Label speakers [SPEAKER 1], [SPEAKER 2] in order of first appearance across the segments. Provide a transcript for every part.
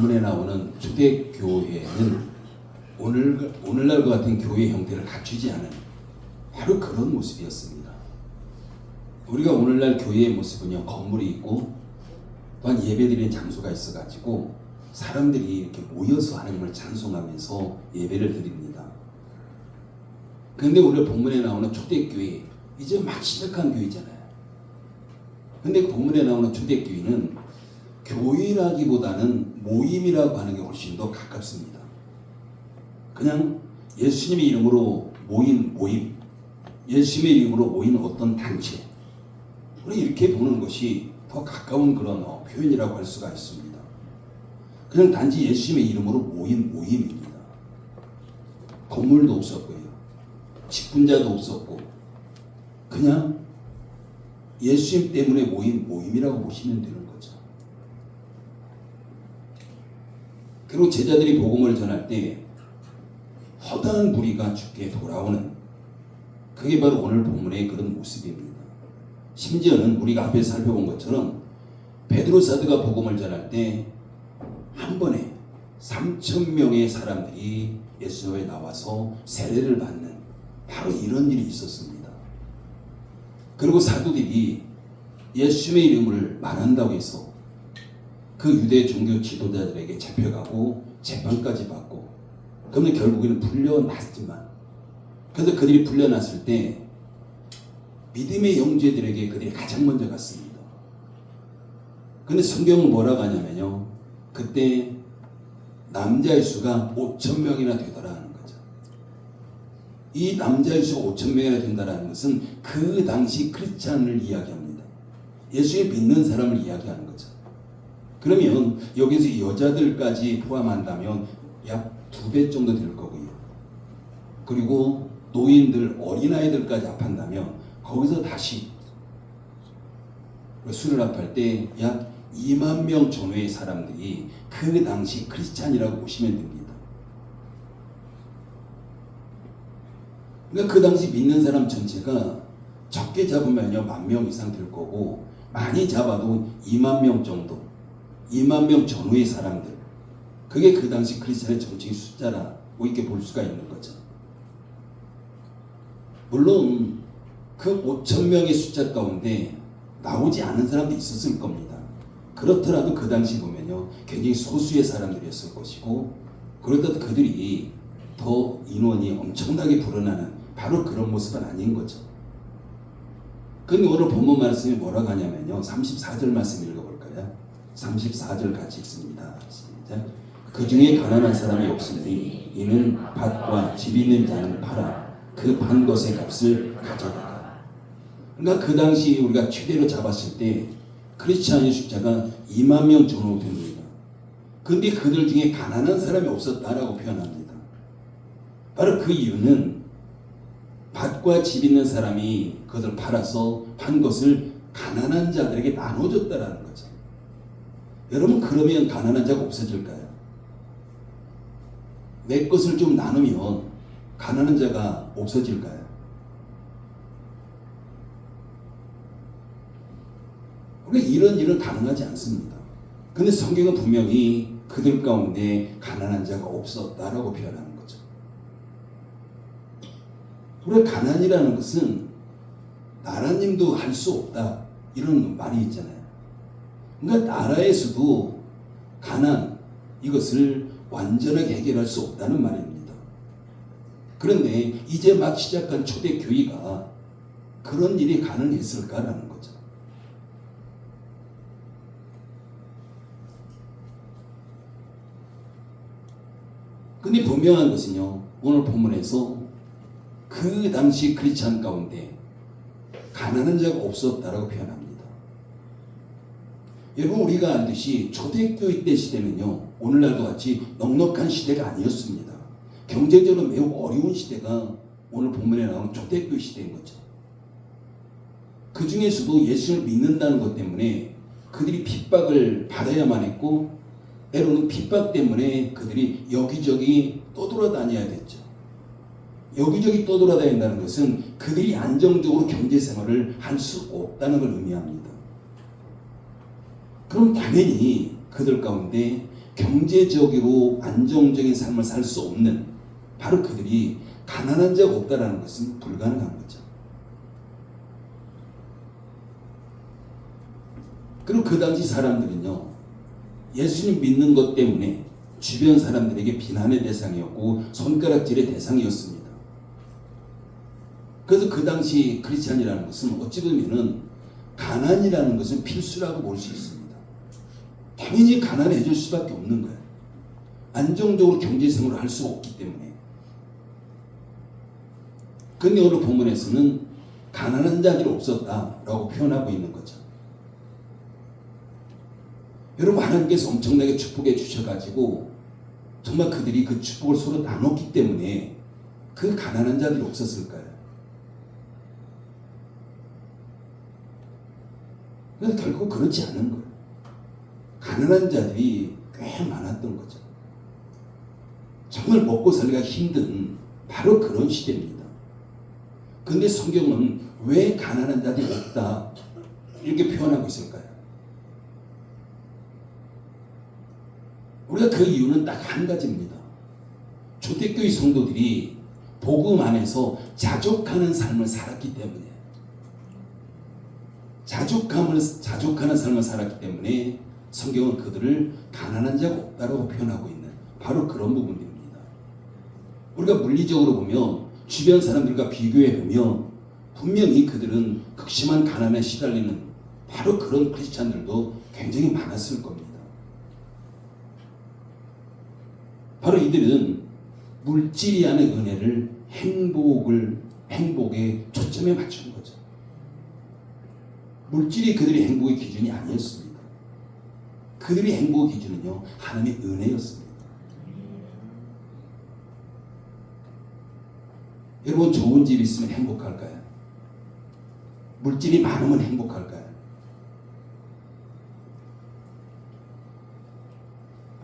[SPEAKER 1] 본문에 나오는 초대교회는 오늘날과 같은 교회 형태를 갖추지 않은 바로 그런 모습이었습니다. 우리가 오늘날 교회의 모습은요, 건물이 있고 또한 예배드리는 장소가 있어가지고 사람들이 이렇게 모여서 하나님을 찬송하면서 예배를 드립니다. 그런데 오늘 본문에 나오는 초대교회, 이제 막 시작한 교회잖아요. 근데 본문에 나오는 초대교회는 교회라기보다는 모임이라고 하는 게 훨씬 더 가깝습니다. 그냥 예수님의 이름으로 모인 모임, 예수님의 이름으로 모인 어떤 단체, 우리 이렇게 보는 것이 더 가까운 그런 표현이라고 할 수가 있습니다. 그냥 단지 예수님의 이름으로 모인 모임입니다. 건물도 없었고요, 직분자도 없었고, 그냥 예수님 때문에 모인 모임이라고 보시면 되는 거죠. 그리고 제자들이 복음을 전할 때 허다한 무리가 주께 돌아오는, 그게 바로 오늘 본문의 그런 모습입니다. 심지어는 우리가 앞에 살펴본 것처럼 베드로 사도가 복음을 전할 때 한 번에 3,000명의 사람들이 예수님에 나와서 세례를 받는 바로 이런 일이 있었습니다. 그리고 사도들이 예수님의 이름을 말한다고 해서 그 유대 종교 지도자들에게 잡혀가고 재판까지 받고, 그러면 결국에는 풀려났지만, 그래서 그들이 풀려났을 때 믿음의 형제들에게 그들이 가장 먼저 갔습니다. 근데 성경은 뭐라고 하냐면요, 그때 남자의 수가 5,000명이나 되더라는 거죠. 이 남자의 수가 5,000명이나 된다는 것은 그 당시 크리스찬을 이야기합니다. 예수를 믿는 사람을 이야기하는 거죠. 그러면 여기서 여자들까지 포함한다면 약 2배 정도 될 거고요. 그리고 노인들, 어린아이들까지 합한다면 거기서 다시 수를 합할 때 약 2만 명 전후의 사람들이 그 당시 크리스찬이라고 보시면 됩니다. 그러니까 그 당시 믿는 사람 전체가 적게 잡으면요 10,000명 이상 될 거고, 많이 잡아도 2만 명 정도, 2만 명 전후의 사람들, 그게 그 당시 크리스찬의 정치적 숫자라고 이렇게 볼 수가 있는 거죠. 물론 그 5,000명의 숫자 가운데 나오지 않은 사람도 있었을 겁니다. 그렇더라도 그 당시 보면요 굉장히 소수의 사람들이었을 것이고, 그러다 그들이 더 인원이 엄청나게 불어나는 바로 그런 모습은 아닌 거죠. 근데 오늘 본문 말씀이 뭐라고 하냐면요, 34절 말씀 읽어볼까요? 34절 같이 읽습니다. 시작. 그 중에 가난한 사람이 없으니 이는 밭과 집 있는 자는 팔아 그 반 것의 값을 가져가라. 그러니까 그 당시 우리가 최대로 잡았을 때 크리스찬의 숫자가 2만 명 정도 됩니다. 그런데 그들 중에 가난한 사람이 없었다라고 표현합니다. 바로 그 이유는 밭과 집 있는 사람이 그것을 팔아서 판 것을 가난한 자들에게 나눠줬다라는 거죠. 여러분, 그러면 가난한 자가 없어질까요? 내 것을 좀 나누면 가난한 자가 없어질까요? 우리가 이런 일은 가능하지 않습니다. 근데 성경은 분명히 그들 가운데 가난한 자가 없었다라고 표현하는 거죠. 우리가 가난이라는 것은 나라님도 할 수 없다, 이런 말이 있잖아요. 그러니까 나라에서도 가난, 이것을 완전하게 해결할 수 없다는 말입니다. 그런데 이제 막 시작한 초대교회가 그런 일이 가능했을까라는 거죠. 근데 분명한 것은요, 오늘 본문에서 그 당시 크리스찬 가운데 가난한 자가 없었다라고 표현합니다. 여러분, 우리가 알듯이 초대교회 때 시대는요, 오늘날과 같이 넉넉한 시대가 아니었습니다. 경제적으로 매우 어려운 시대가 오늘 본문에 나오는 초대교회 시대인 거죠. 그 중에서도 예수를 믿는다는 것 때문에 그들이 핍박을 받아야만 했고, 때로는 핍박 때문에 그들이 여기저기 떠돌아다녀야 됐죠. 여기저기 떠돌아다닌다는 것은 그들이 안정적으로 경제생활을 할 수 없다는 걸 의미합니다. 그럼 당연히 그들 가운데 경제적으로 안정적인 삶을 살 수 없는, 바로 그들이 가난한 자가 없다라는 것은 불가능한 거죠. 그리고 그 당시 사람들은요, 예수님 믿는 것 때문에 주변 사람들에게 비난의 대상이었고 손가락질의 대상이었습니다. 그래서 그 당시 크리스찬이라는 것은 어찌 보면은 가난이라는 것은 필수라고 볼 수 있습니다. 당연히 가난해질 수밖에 없는 거예요. 안정적으로 경제생활을 할 수 없기 때문에. 근데 오늘 본문에서는 가난한 자들이 없었다라고 표현하고 있는 거죠. 여러분, 하나님께서 엄청나게 축복해 주셔가지고 정말 그들이 그 축복을 서로 나눴기 때문에 그 가난한 자들이 없었을까요? 그런데 결국 그렇지 않은 거예요. 가난한 자들이 꽤 많았던 거죠. 정말 먹고 살기가 힘든 바로 그런 시대입니다. 근데 성경은 왜 가난한 자들이 없다 이렇게 표현하고 있을까요? 우리가 그 이유는 딱 한 가지입니다. 초대교회 성도들이 복음 안에서 자족하는 삶을 살았기 때문에, 자족하는 삶을 살았기 때문에 성경은 그들을 가난한 자가 없다라고 표현하고 있는 바로 그런 부분입니다. 우리가 물리적으로 보면 주변 사람들과 비교해 보면 분명히 그들은 극심한 가난에 시달리는 바로 그런 크리스찬들도 굉장히 많았을 겁니다. 바로 이들은 물질이 아닌 은혜를 행복에 초점에 맞춘 거죠. 물질이 그들의 행복의 기준이 아니었습니다. 그들의 행복의 기준은요, 하나님의 은혜였습니다. 여러분, 좋은 집 있으면 행복할까요? 물질이 많으면 행복할까요?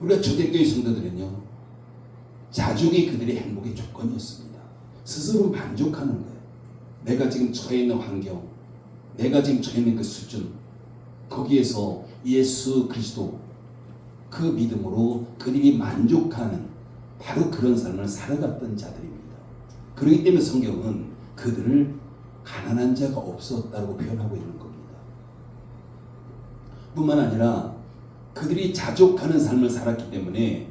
[SPEAKER 1] 우리가 초대교회 성도들은요, 자족이 그들의 행복의 조건이었습니다. 스스로 만족하는 거예요. 내가 지금 처해 있는 환경, 내가 지금 처해 있는 그 수준, 거기에서 예수 그리스도 그 믿음으로 그들이 만족하는 바로 그런 삶을 살아갔던 자들입니다. 그렇기 때문에 성경은 그들을 가난한 자가 없었다고 표현하고 있는 겁니다. 뿐만 아니라 그들이 자족하는 삶을 살았기 때문에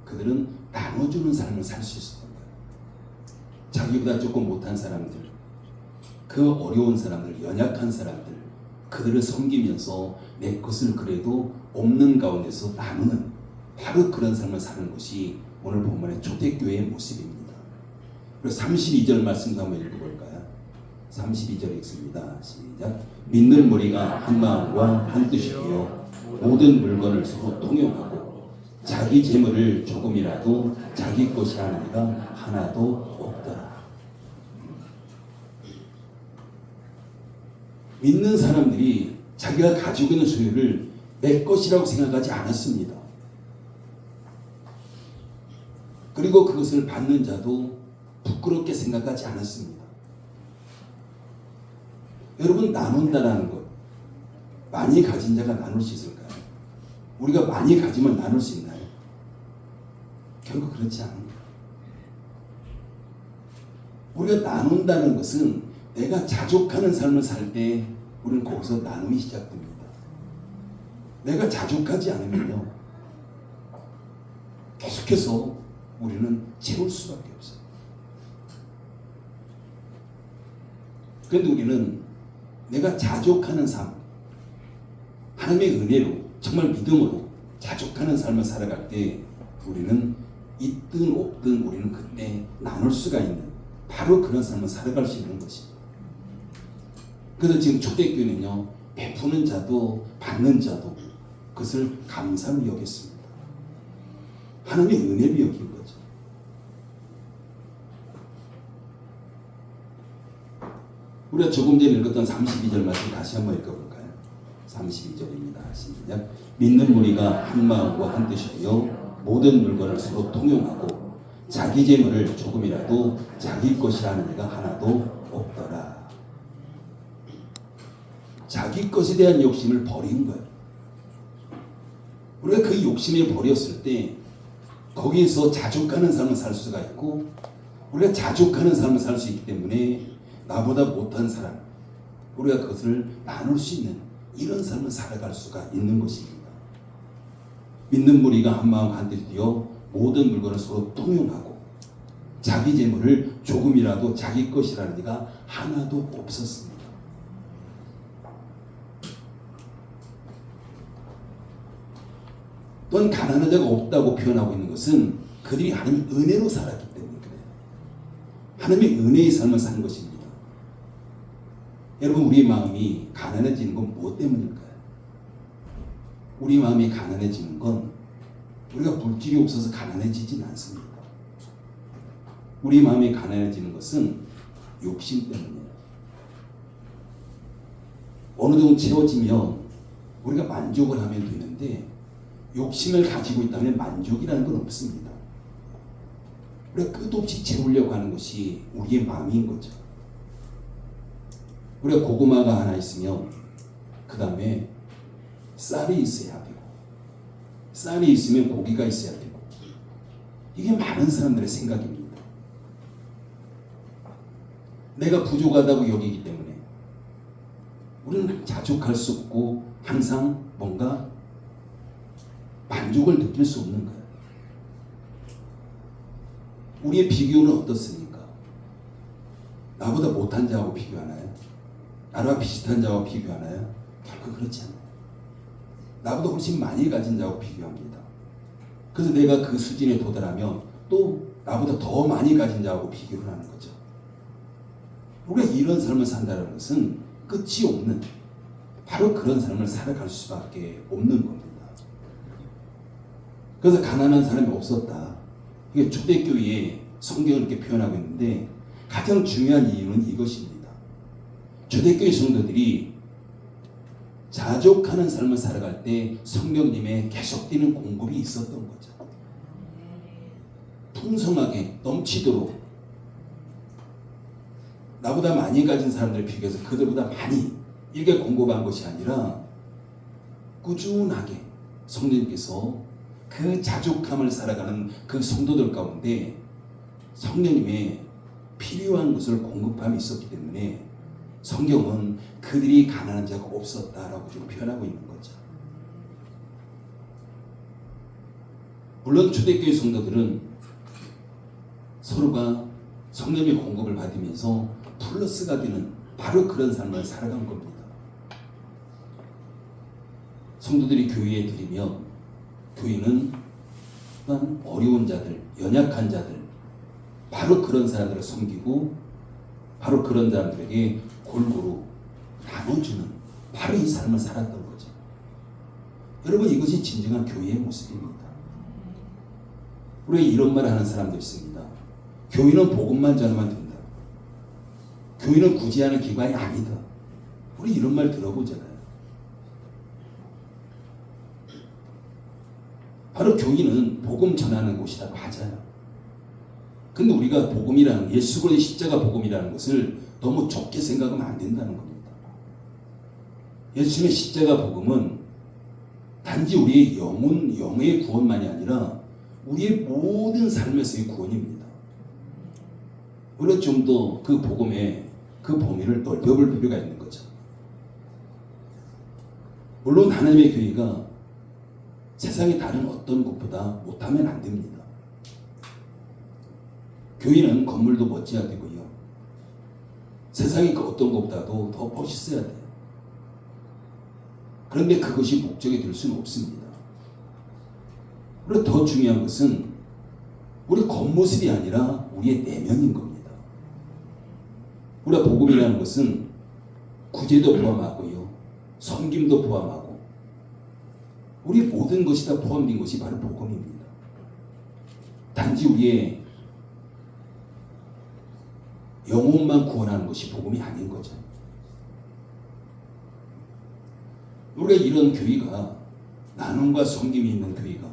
[SPEAKER 1] 그들은 나눠주는 삶을 살 수 있었던 거예요. 자기보다 조금 못한 사람들, 그 어려운 사람들, 연약한 사람들, 그들을 섬기면서 내 것을 그래도 없는 가운데서 나누는 바로 그런 삶을 사는 것이 오늘 본문의 초대교회의 모습입니다. 그리고 32절 말씀도 한번 읽어볼까요? 32절 읽습니다. 시작. 믿는 무리가 한 마음과 한 뜻이며 모든 물건을 서로 통용하고 자기 재물을 조금이라도 자기 것이 아니라 하나도 없더라. 믿는 사람들이 자기가 가지고 있는 소유를 내 것이라고 생각하지 않았습니다. 그리고 그것을 받는 자도 부끄럽게 생각하지 않았습니다. 여러분, 나눈다라는 것, 많이 가진 자가 나눌 수 있을까요? 우리가 많이 가지면 나눌 수 있나요? 결국 그렇지 않습니다. 우리가 나눈다는 것은 내가 자족하는 삶을 살 때 우리는 거기서 나눔이 시작됩니다. 내가 자족하지 않으면요, 계속해서 우리는 채울 수밖에 없어요. 그런데 우리는 내가 자족하는 삶, 하나님의 은혜로 정말 믿음으로 자족하는 삶을 살아갈 때 우리는 있든 없든 우리는 그때 나눌 수가 있는 바로 그런 삶을 살아갈 수 있는 것입니다. 그래서 지금 초대교회는요, 베푸는 자도 받는 자도 그것을 감사로 여겼습니다. 하나님의 은혜로 여긴 거죠. 우리가 조금 전에 읽었던 32절 말씀 다시 한번 읽어볼까요? 32절입니다. 시작. 믿는 무리가 한 마음과 한 뜻이요 모든 물건을 서로 통용하고 자기 재물을 조금이라도 자기 것이 아는 이가 하나도 없더라. 자기 것에 대한 욕심을 버린 거예요. 우리가 그 욕심에 버렸을 때 거기에서 자족하는 삶을 살 수가 있고, 우리가 자족하는 삶을 살 수 있기 때문에 나보다 못한 사람, 우리가 그것을 나눌 수 있는 이런 삶을 살아갈 수가 있는 것입니다. 믿는 무리가 한마음 한뜻 되어 모든 물건을 서로 통용하고 자기 재물을 조금이라도 자기 것이라는 이가 하나도 없었습니다. 또한 가난한 자가 없다고 표현하고 있는 것은 그들이 하나님의 은혜로 살았기 때문에 그래요. 하나님의 은혜의 삶을 사는 것입니다. 여러분, 우리의 마음이 가난해지는 건 무엇 때문일까요? 우리 마음이 가난해지는 건 우리가 물질이 없어서 가난해지진 않습니다. 우리 마음이 가난해지는 것은 욕심 때문이에요. 어느 정도 채워지면 우리가 만족을 하면 되는데, 욕심을 가지고 있다면 만족이라는 건 없습니다. 우리가 끝없이 채우려고 하는 것이 우리의 마음인 거죠. 우리가 고구마가 하나 있으면 그 다음에 쌀이 있어야 되고, 쌀이 있으면 고기가 있어야 되고, 이게 많은 사람들의 생각입니다. 내가 부족하다고 여기기 때문에 우리는 자족할 수 없고 항상 뭔가 만족을 느낄 수 없는 거예요. 우리의 비교는 어떻습니까? 나보다 못한 자하고 비교하나요? 나와 비슷한 자하고 비교하나요? 결코 그렇지 않아요. 나보다 훨씬 많이 가진 자하고 비교합니다. 그래서 내가 그 수준에 도달하면 또 나보다 더 많이 가진 자하고 비교를 하는 거죠. 우리가 이런 삶을 산다는 것은 끝이 없는, 바로 그런 삶을 살아갈 수밖에 없는 겁니다. 그래서 가난한 사람이 없었다. 이게 초대교회에 성경을 이렇게 표현하고 있는데, 가장 중요한 이유는 이것입니다. 초대교회 성도들이 자족하는 삶을 살아갈 때 성령님의 계속되는 공급이 있었던 거죠. 풍성하게 넘치도록, 나보다 많이 가진 사람들에 비교해서 그들보다 많이 이렇게 공급한 것이 아니라 꾸준하게 성령님께서 그 자족함을 살아가는 그 성도들 가운데 성령님의 필요한 것을 공급함이 있었기 때문에 성경은 그들이 가난한 자가 없었다라고 지금 표현하고 있는 거죠. 물론 초대교회 성도들은 서로가 성령의 공급을 받으면서 플러스가 되는 바로 그런 삶을 살아간 겁니다. 성도들이 교회에 들이면 교회는 또한 어려운 자들, 연약한 자들, 바로 그런 사람들을 섬기고 바로 그런 사람들에게 골고루 나눠주는 바로 이 삶을 살았던 거죠. 여러분, 이것이 진정한 교회의 모습입니다. 우리가 이런 말을 하는 사람도 있습니다. 교회는 복음만 전하면 된다. 교회는 구제하는 기관이 아니다. 우리 이런 말 들어보잖아요. 바로 교회는 복음 전하는 곳이라고 하잖아요. 근데 우리가 복음이라는, 예수 그리스도의 십자가 복음이라는 것을 너무 좁게 생각하면 안 된다는 겁니다. 예수님의 십자가 복음은 단지 우리의 영의 구원만이 아니라 우리의 모든 삶에서의 구원입니다. 우리가 좀 더 그 복음의 그 범위를 넓혀볼 필요가 있는 거죠. 물론 하나님의 교회가 세상의 다른 어떤 곳보다 못하면 안 됩니다. 교회는 건물도 멋져야 되고요. 세상의 그 어떤 것보다도 더 멋있어야 돼요. 그런데 그것이 목적이 될 수는 없습니다. 그리고 더 중요한 것은 우리 겉모습이 아니라 우리의 내면인 겁니다. 우리가 복음이라는 것은 구제도 포함하고요, 섬김도 포함하고, 우리 모든 것이 다 포함된 것이 바로 복음입니다. 단지 우리의 영혼만 구원하는 것이 복음이 아닌 거죠. 우리가 이런 교회가, 나눔과 섬김이 있는 교회가,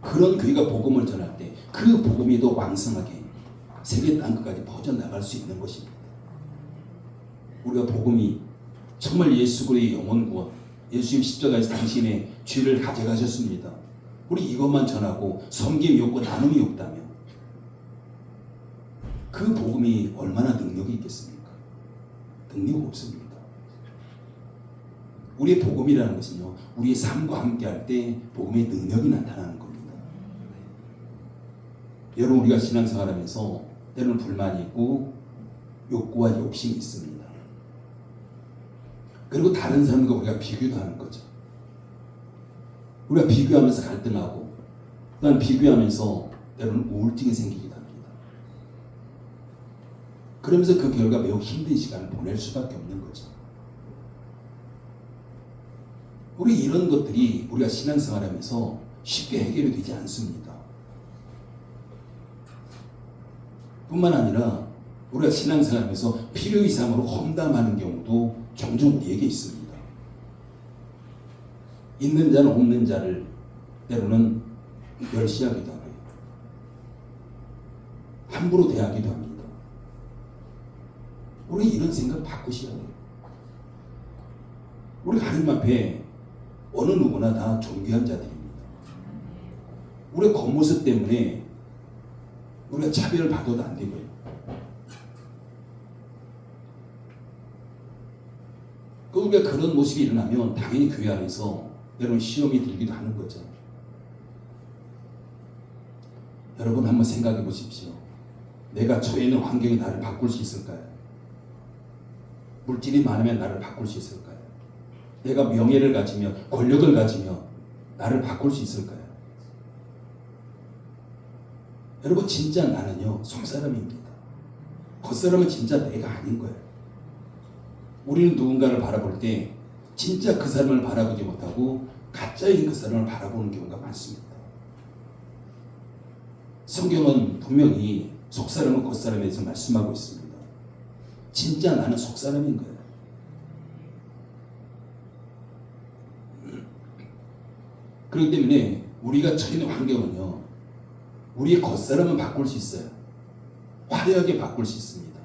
[SPEAKER 1] 그런 교회가 복음을 전할 때 그 복음이 더 왕성하게 세계 땅끝까지 퍼져나갈 수 있는 것입니다. 우리가 복음이 정말 예수 그리스도의 영혼 구원, 예수님 십자가에서 당신의 죄를 가져가셨습니다. 우리 이것만 전하고 섬김이 없고 나눔이 없다면 그 복음이 얼마나 능력이 있겠습니까? 능력 없습니다. 우리의 복음이라는 것은요, 우리의 삶과 함께 할 때 복음의 능력이 나타나는 겁니다. 여러분, 우리가 신앙생활하면서 때로는 불만이 있고 욕구와 욕심이 있습니다. 그리고 다른 사람과 우리가 비교도 하는 거죠. 우리가 비교하면서 갈등하고, 또한 비교하면서 때로는 우울증이 생기기도 합니다. 그러면서 그 결과 매우 힘든 시간을 보낼 수밖에 없는 거죠. 우리 이런 것들이 우리가 신앙생활하면서 쉽게 해결이 되지 않습니다. 뿐만 아니라 우리가 신앙생활하면서 필요 이상으로 험담하는 경우도 종종 우리에게 있습니다. 있는 자는 없는 자를 때로는 멸시하기도 하고요. 함부로 대하기도 합니다. 우리 이런 생각 바꾸셔야 돼요. 우리 하나님 앞에 어느 누구나 다 존귀한 자들입니다. 우리의 겉모습 때문에 우리가 차별을 받아도 안 되고요. 우리가 그런 모습이 일어나면 당연히 교회 안에서 여러분 시험이 들기도 하는 거죠. 여러분 한번 생각해 보십시오. 내가 처해 있는 환경이 나를 바꿀 수 있을까요? 물질이 많으면 나를 바꿀 수 있을까요? 내가 명예를 가지며 권력을 가지며 나를 바꿀 수 있을까요? 여러분 진짜 나는요 속사람입니다. 겉사람은 진짜 내가 아닌 거예요. 우리는 누군가를 바라볼 때 진짜 그 사람을 바라보지 못하고 가짜인 그 사람을 바라보는 경우가 많습니다. 성경은 분명히 속사람은 겉사람에 대해서 말씀하고 있습니다. 진짜 나는 속사람인 거예요. 그렇기 때문에 우리가 처해 있는 환경은요, 우리의 겉사람은 바꿀 수 있어요. 화려하게 바꿀 수 있습니다.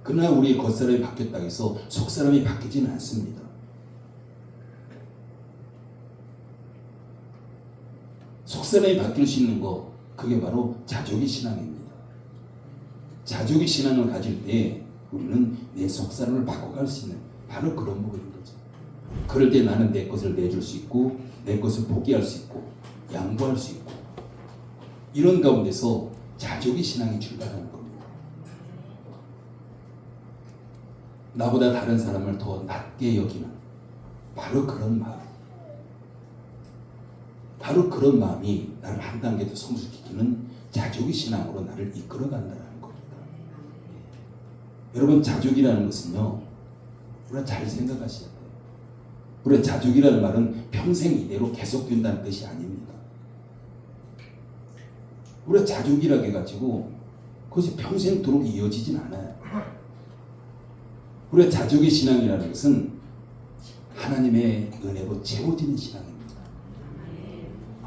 [SPEAKER 1] 그러나 우리의 겉사람이 바뀌었다고 해서 속사람이 바뀌지는 않습니다. 속사람이 바뀔 수 있는 것, 그게 바로 자족의 신앙입니다. 자족의 신앙을 가질 때 우리는 내 속사람을 바꿔갈 수 있는 바로 그런 부분인 거죠. 그럴 때 나는 내 것을 내줄 수 있고 내 것을 포기할 수 있고 양보할 수 있고, 이런 가운데서 자족의 신앙이 출발하는 겁니다. 나보다 다른 사람을 더 낮게 여기는 바로 그런 마음, 바로 그런 마음이 나를 한 단계 더 성숙시키는 자족의 신앙으로 나를 이끌어간다는 겁니다. 여러분 자족이라는 것은요, 우리가 잘 생각하셔야 돼요. 우리가 자족이라는 말은 평생 이대로 계속된다는 뜻이 아닙니다. 우리가 자족이라고 해가지고 그것이 평생도록 이어지진 않아요. 우리가 자족의 신앙이라는 것은 하나님의 은혜로 채워지는 신앙입니다.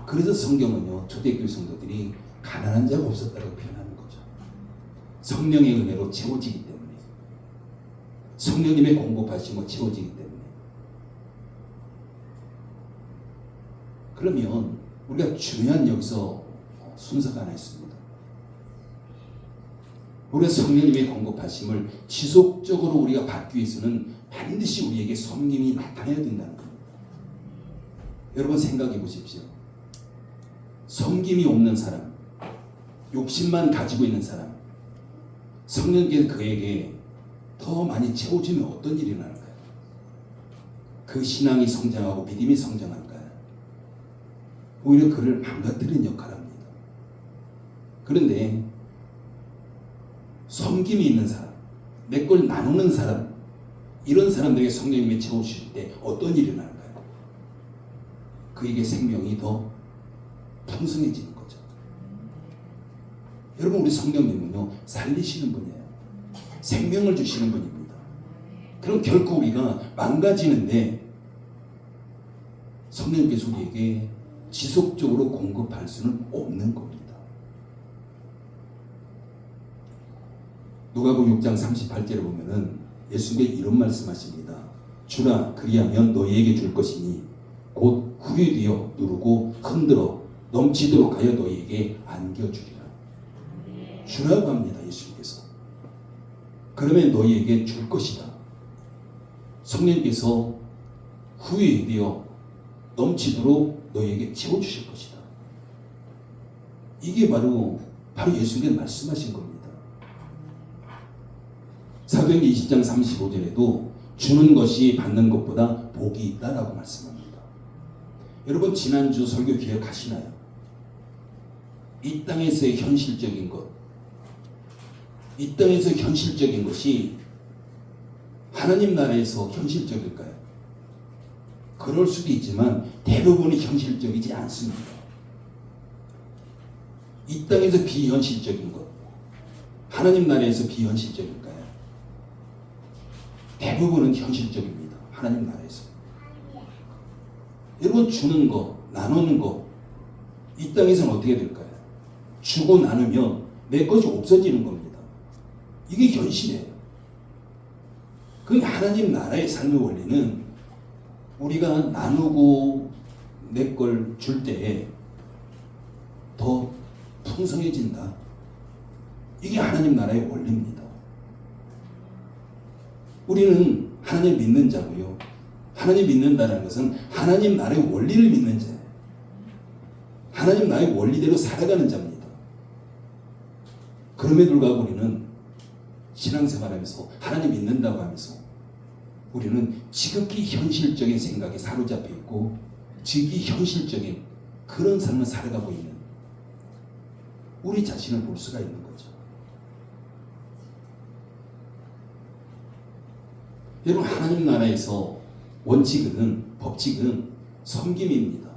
[SPEAKER 1] 그래서 성경은요, 초대교회 성도들이 가난한 자가 없었다고 표현하는 거죠. 성령의 은혜로 채워지기 때문에, 성령님의 공급하심으로 채워지기 때문에. 그러면 우리가 중요한 여기서 순서가 하나 있습니다. 우리가 성령님의 공급하심을 지속적으로 우리가 받기 위해서는 반드시 우리에게 섬김이 나타나야 된다는 겁니다. 여러분 생각해 보십시오. 섬김이 없는 사람, 욕심만 가지고 있는 사람, 성령께서 그에게 더 많이 채워주면 어떤 일이 일어날까요? 그 신앙이 성장하고 믿음이 성장할까요? 오히려 그를 망가뜨리는 역할을 합니다. 그런데 섬김이 있는 사람, 내 걸 나누는 사람, 이런 사람들에게 성령님이 채워주실 때 어떤 일이 일어날까요? 그에게 생명이 더 풍성해지는 거죠. 여러분 우리 성령님은요, 살리시는 분이에요. 생명을 주시는 분입니다. 그럼 결코 우리가 망가지는데 성령님께서 우리에게 지속적으로 공급할 수는 없는 겁니다. 누가복음 6장 38절에 보면은 예수님이 이런 말씀하십니다. 주라 그리하면 너희에게 줄 것이니 곧 후유되어 누르고 흔들어 넘치도록 하여 너희에게 안겨주리라. 주라고 합니다. 예수님께서. 그러면 너희에게 줄 것이다. 성령께서 후유되어 넘치도록 너희에게 채워주실 것이다. 이게 바로 예수님께서 말씀하신 겁니다. 사도행전 20장 35절에도 주는 것이 받는 것보다 복이 있다라고 말씀합니다. 여러분 지난주 설교 기억하시나요? 이 땅에서의 현실적인 것, 이 땅에서 현실적인 것이 하나님 나라에서 현실적일까요? 그럴 수도 있지만 대부분이 현실적이지 않습니다. 이 땅에서 비현실적인 것, 하나님 나라에서 비현실적일까요? 대부분은 현실적입니다. 하나님 나라에서. 여러분 주는 거, 나누는 거, 이 땅에서는 어떻게 될까요? 주고 나누면 내 것이 없어지는 겁니다. 이게 현실이에요. 그 하나님 나라의 삶의 원리는 우리가 나누고 내 걸 줄 때에 더 풍성해진다. 이게 하나님 나라의 원리입니다. 우리는 하나님 믿는 자고요. 하나님 믿는다는 것은 하나님 나라의 원리를 믿는 자예요. 하나님 나라의 원리대로 살아가는 자입니다. 그럼에도 불구하고 우리는 신앙생활하면서 하나님 믿는다고 하면서 우리는 지극히 현실적인 생각에 사로잡혀 있고 지극히 현실적인 그런 삶을 살아가고 있는 우리 자신을 볼 수가 있는 거죠. 여러분 하나님 나라에서 원칙은 법칙은 섬김입니다.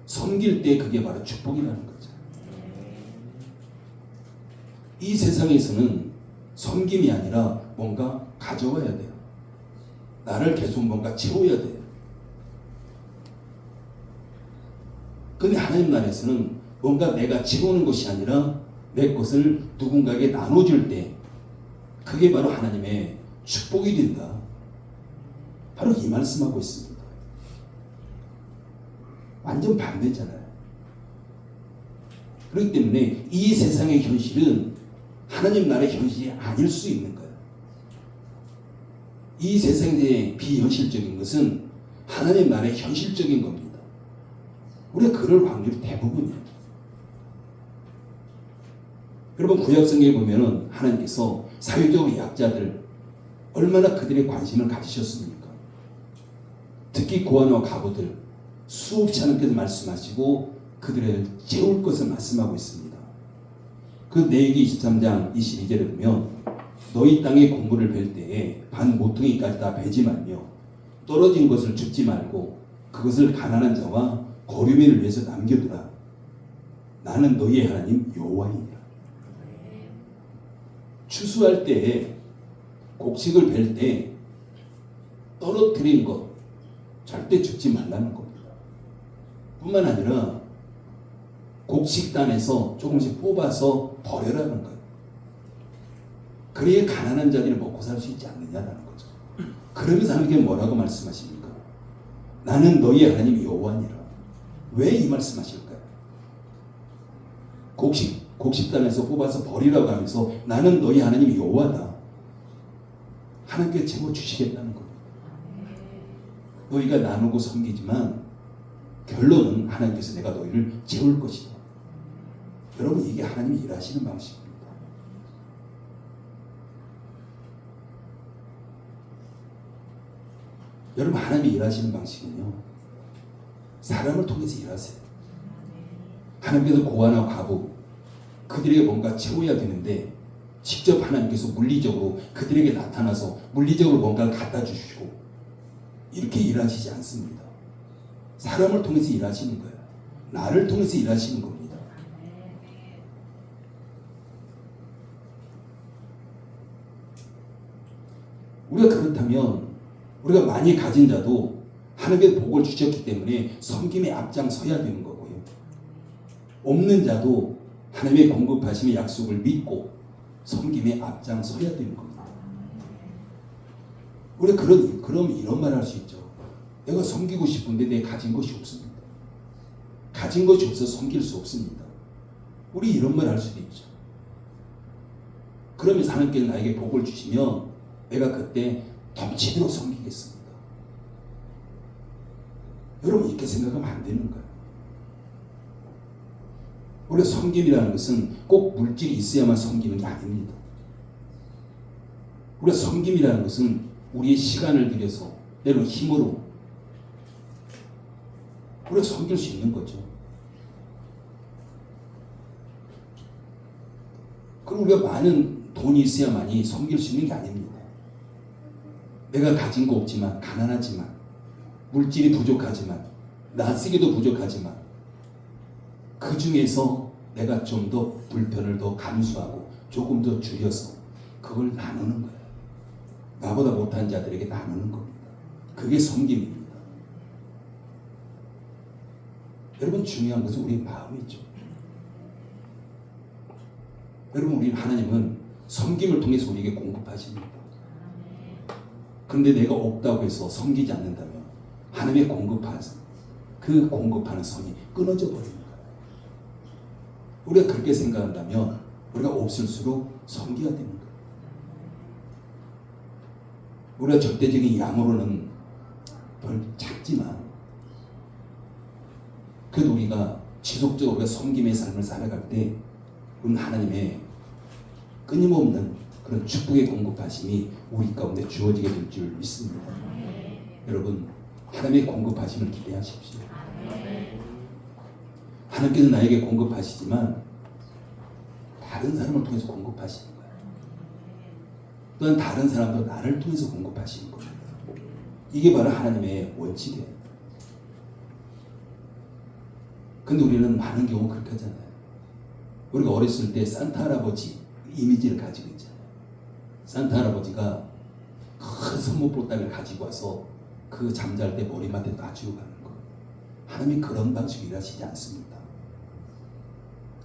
[SPEAKER 1] 섬길 때 그게 바로 축복이라는 거죠. 이 세상에서는 섬김이 아니라 뭔가 가져와야 돼요. 나를 계속 뭔가 채워야 돼요. 근데 하나님 나라에서는 뭔가 내가 채우는 것이 아니라 내 것을 누군가에게 나눠줄 때 그게 바로 하나님의 축복이 된다. 바로 이 말씀하고 있습니다. 완전 반대잖아요. 그렇기 때문에 이 세상의 현실은 하나님 나라의 현실이 아닐 수 있는 거예요. 이 세상의 비현실적인 것은 하나님 나라의 현실적인 겁니다. 우리가 그럴 확률이 대부분이에요. 여러분 구약성경에 보면은 하나님께서 사회적으로 약자들 얼마나 그들의 관심을 가지셨습니까? 특히 고아와 가부들 수없지 않은 께서 말씀하시고 그들을 채울 것을 말씀하고 있습니다. 그 레위기 23장 22절에 보면 너희 땅의 공물을 벨 때에 반 모퉁이까지 다 베지 말며 떨어진 것을 줍지 말고 그것을 가난한 자와 거류민을 위해서 남겨두라. 나는 너희의 하나님 여호와이니라. 추수할 때에 곡식을 벨 때 떨어뜨린 것 절대 줍지 말라는 겁니다. 뿐만 아니라 곡식단에서 조금씩 뽑아서 버려라는 거예요. 그래야 가난한 자들이 먹고 살 수 있지 않느냐라는 거죠. 그러면서 하나님께 뭐라고 말씀하십니까? 나는 너희의 하나님 여호와니라. 왜 이 말씀하실까요? 곡식단에서 뽑아서 버리라고 하면서 나는 너희 하나님 여호와다. 하나님께 채워주시겠다는 겁니다. 너희가 나누고 섬기지만 결론은 하나님께서 내가 너희를 채울 것이다. 여러분 이게 하나님이 일하시는 방식입니다. 여러분 하나님이 일하시는 방식은요 사람을 통해서 일하세요. 하나님께서 고아나 과부 그들에게 뭔가 채워야 되는데 직접 하나님께서 물리적으로 그들에게 나타나서 물리적으로 뭔가를 갖다 주시고 이렇게 일하시지 않습니다. 사람을 통해서 일하시는 거예요. 나를 통해서 일하시는 겁니다. 우리가 그렇다면 우리가 많이 가진 자도 하나님의 복을 주셨기 때문에 섬김에 앞장서야 되는 거고요. 없는 자도 하나님의 공급하심의 약속을 믿고 섬김에 앞장서야 되는 겁니다. 우리 그럼 이런 말 할 수 있죠. 내가 섬기고 싶은데 내가 가진 것이 없습니다. 가진 것이 없어서 섬길 수 없습니다. 우리 이런 말 할 수도 있죠. 그러면서 하나님께서 나에게 복을 주시면 내가 그때 넘치도록 섬기겠습니다. 여러분 이렇게 생각하면 안 되는 거예요. 우리가 섬김이라는 것은 꼭 물질이 있어야만 섬기는 게 아닙니다. 우리가 섬김이라는 것은 우리의 시간을 들여서 내는 힘으로 우리가 섬길 수 있는 거죠. 그럼 우리가 많은 돈이 있어야만이 섬길 수 있는 게 아닙니다. 내가 가진 거 없지만, 가난하지만, 물질이 부족하지만, 낯쓰기도 부족하지만, 그 중에서 내가 좀 더 불편을 더 감수하고 조금 더 줄여서 그걸 나누는 거예요. 나보다 못한 자들에게 나누는 겁니다. 그게 섬김입니다. 여러분 중요한 것은 우리의 마음이죠. 여러분 우리 하나님은 섬김을 통해서 우리에게 공급하십니다. 그런데 내가 없다고 해서 섬기지 않는다면 하나님의 공급하는 선이 끊어져 버립니다. 우리가 그렇게 생각한다면 우리가 없을수록 섬겨야 됩니다. 우리가 절대적인 양으로는 별 작지만 그래도 우리가 지속적으로 섬김의 삶을 살아갈 때 우리는 하나님의 끊임없는 그런 축복의 공급하심이 우리 가운데 주어지게 될 줄 믿습니다. 여러분 하나님의 공급하심을 기대하십시오. 하나님께서 나에게 공급하시지만 다른 사람을 통해서 공급하시는 거예요. 또한 다른 사람도 나를 통해서 공급하시는 겁니다. 이게 바로 하나님의 원칙이에요. 근데 우리는 많은 경우 그렇게 하잖아요. 우리가 어렸을 때 산타 할아버지 이미지를 가지고 있잖아요. 산타 할아버지가 큰 선물보따리를 가지고 와서 그 잠잘 때 머리맡에 놔주고 가는 거. 하나님이 그런 방식으로 일하시지 않습니다.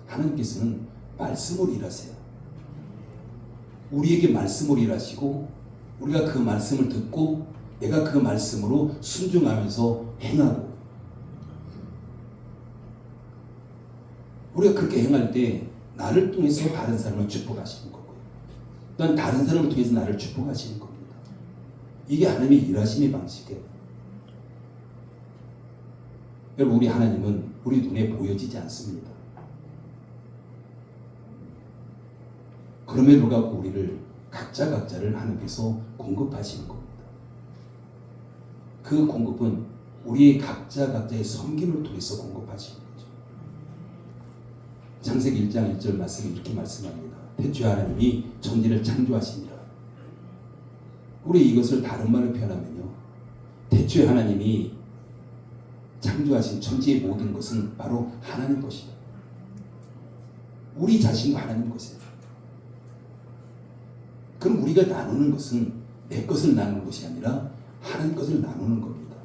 [SPEAKER 1] 하나님께서는 말씀으로 일하세요. 우리에게 말씀으로 일하시고 우리가 그 말씀을 듣고 내가 그 말씀으로 순종하면서 행하고 우리가 그렇게 행할 때 나를 통해서 다른 사람을 축복하시는 거고요. 또한 다른 사람을 통해서 나를 축복하시는 겁니다. 이게 하나님의 일하심의 방식이에요. 여러분 우리 하나님은 우리 눈에 보여지지 않습니다. 그럼에도 불구하고 우리를 각자를 하나님께서 공급하시는 겁니다. 그 공급은 우리의 각자의 섬김을 통해서 공급하시는 거죠. 창세기 1장 1절 말씀이 이렇게 말씀합니다. 태초에 하나님이 천지를 창조하시니라. 우리 이것을 다른 말로 표현하면요. 태초에 하나님이 창조하신 천지의 모든 것은 바로 하나님 것이다. 우리 자신도 하나님 것이에요. 그럼 우리가 나누는 것은 내 것을 나누는 것이 아니라 하나님 것을 나누는 겁니다.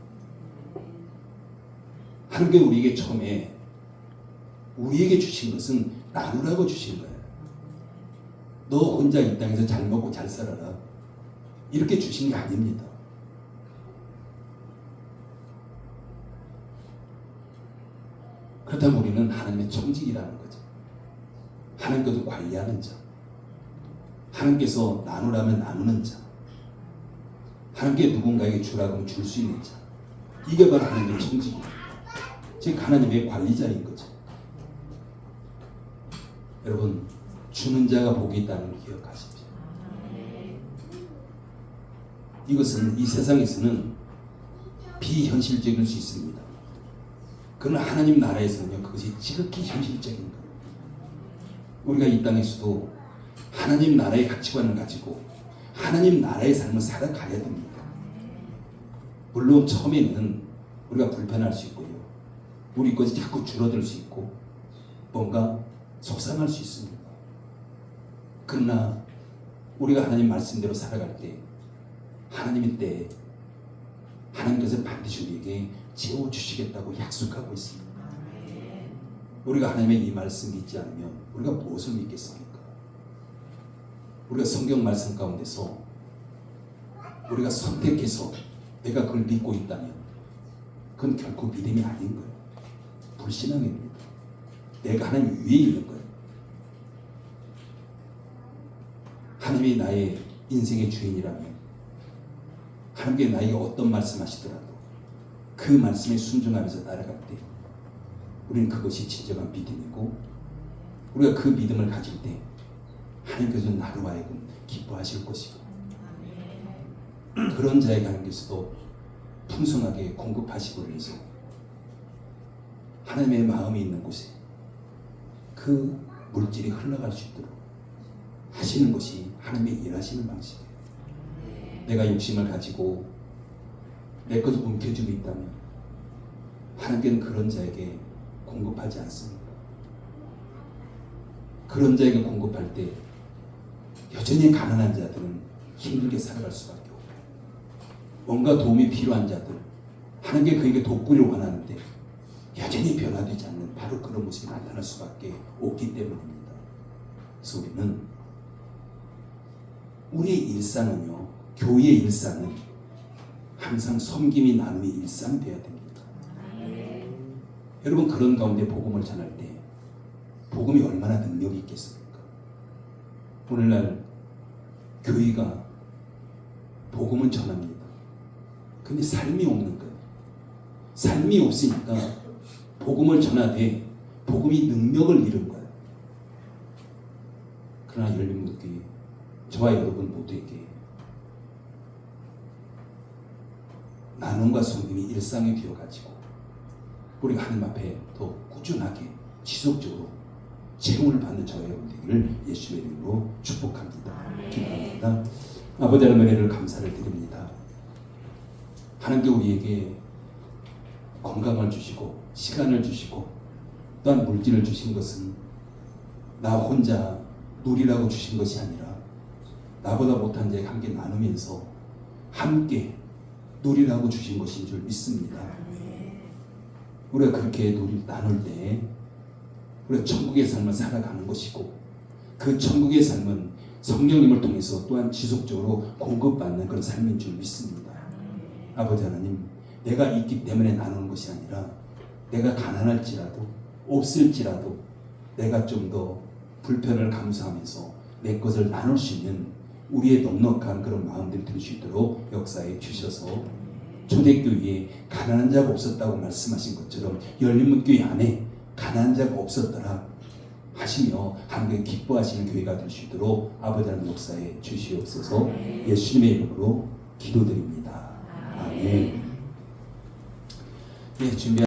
[SPEAKER 1] 하나님께 우리에게 처음에 우리에게 주신 것은 나누라고 주신 거예요. 너 혼자 이 땅에서 잘 먹고 잘 살아라. 이렇게 주신 게 아닙니다. 그렇다면 우리는 하나님의 청직이라는 거죠. 하나님께서 관리하는 자. 하나님께서 나누라면 나누는 자. 하나님께 누군가에게 주라고 하면 줄 수 있는 자. 이게 바로 하나님의 청직입니다. 즉 하나님의 관리자인 거죠. 여러분 주는 자가 복이 있다는 걸 기억하십시오. 이것은 이 세상에서는 비현실적일 수 있습니다. 그러나 하나님 나라에서는요 그것이 지극히 현실적인 거예요. 우리가 이 땅에서도 하나님 나라의 가치관을 가지고 하나님 나라의 삶을 살아가야 됩니다. 물론 처음에는 우리가 불편할 수 있고요. 우리 것이 자꾸 줄어들 수 있고 뭔가 속상할 수 있습니다. 그러나 우리가 하나님 말씀대로 살아갈 때 하나님의 때에 하나님께서 반드시 우리에게 채워주시겠다고 약속하고 있습니다. 우리가 하나님의 이 말씀 믿지 않으면 우리가 무엇을 믿겠습니까? 우리가 성경 말씀 가운데서 우리가 선택해서 내가 그걸 믿고 있다면 그건 결코 믿음이 아닌 거예요. 불신앙입니다. 내가 하나님 위에 있는 거예요. 하나님이 나의 인생의 주인이라면 하나님께 나에게 어떤 말씀하시더라도 그 말씀에 순종하면서 날아갈 때 우리는 그것이 진정한 믿음이고, 우리가 그 믿음을 가질 때 하나님께서 나로 하여금 기뻐하실 것이고, 그런 자에게 하나님께서도 풍성하게 공급하시고 해서 하나님의 마음이 있는 곳에 그 물질이 흘러갈 수 있도록 하시는 것이 하나님의 일하시는 방식이에요. 내가 욕심을 가지고 내 것을 움켜쥐고 있다면 하나님께는 그런 자에게 공급하지 않습니다. 그런 자에게 공급할 때 여전히 가난한 자들은 힘들게 살아갈 수밖에 없고, 뭔가 도움이 필요한 자들, 하나님께 그에게 돕기를 원하는데 여전히 변화되지 않는 바로 그런 모습이 나타날 수밖에 없기 때문입니다. 그래서 우리는 우리의 일상은요, 교회의 일상은 항상 섬김이 나눔의 일상이 되어야 됩니다. 여러분, 그런 가운데 복음을 전할 때 복음이 얼마나 능력이 있겠습니까? 오늘날 교회가 복음은 전합니다. 근데 삶이 없는 거예요. 삶이 없으니까 복음을 전하되 복음이 능력을 잃은 거예요. 그러나 열린문교회 저와 여러분 모두에게 나눔과 섬김이 일상이 되어가지고 우리가 하나님 앞에 더 꾸준하게 지속적으로 채용을 받는 저와 여러분 되기를 예수의 이름으로 축복합니다. 기도합니다. 아버지 하나님, 은혜를 감사를 드립니다. 하나님께 우리에게 건강을 주시고 시간을 주시고 또한 물질을 주신 것은 나 혼자 누리라고 주신 것이 아니라 나보다 못한 자에게 함께 나누면서 함께 누리라고 주신 것인 줄 믿습니다. 우리가 그렇게 나눌 때 우리가 천국의 삶을 살아가는 것이고, 그 천국의 삶은 성령님을 통해서 또한 지속적으로 공급받는 그런 삶인 줄 믿습니다. 아버지 하나님, 내가 있기 때문에 나누는 것이 아니라 내가 가난할지라도 없을지라도 내가 좀 더 불편을 감수하면서 내 것을 나눌 수 있는 우리의 넉넉한 그런 마음들이 될 수 있도록 역사해 주셔서 초대교회에 가난한 자가 없었다고 말씀하신 것처럼 열린문교회 안에 가난한 자가 없었더라 하시며 하나님께 기뻐하시는 교회가 될 수 있도록 아버지 하나님 역사해 주시옵소서. 예수님의 이름으로 기도드립니다. 아멘. 네, 준비.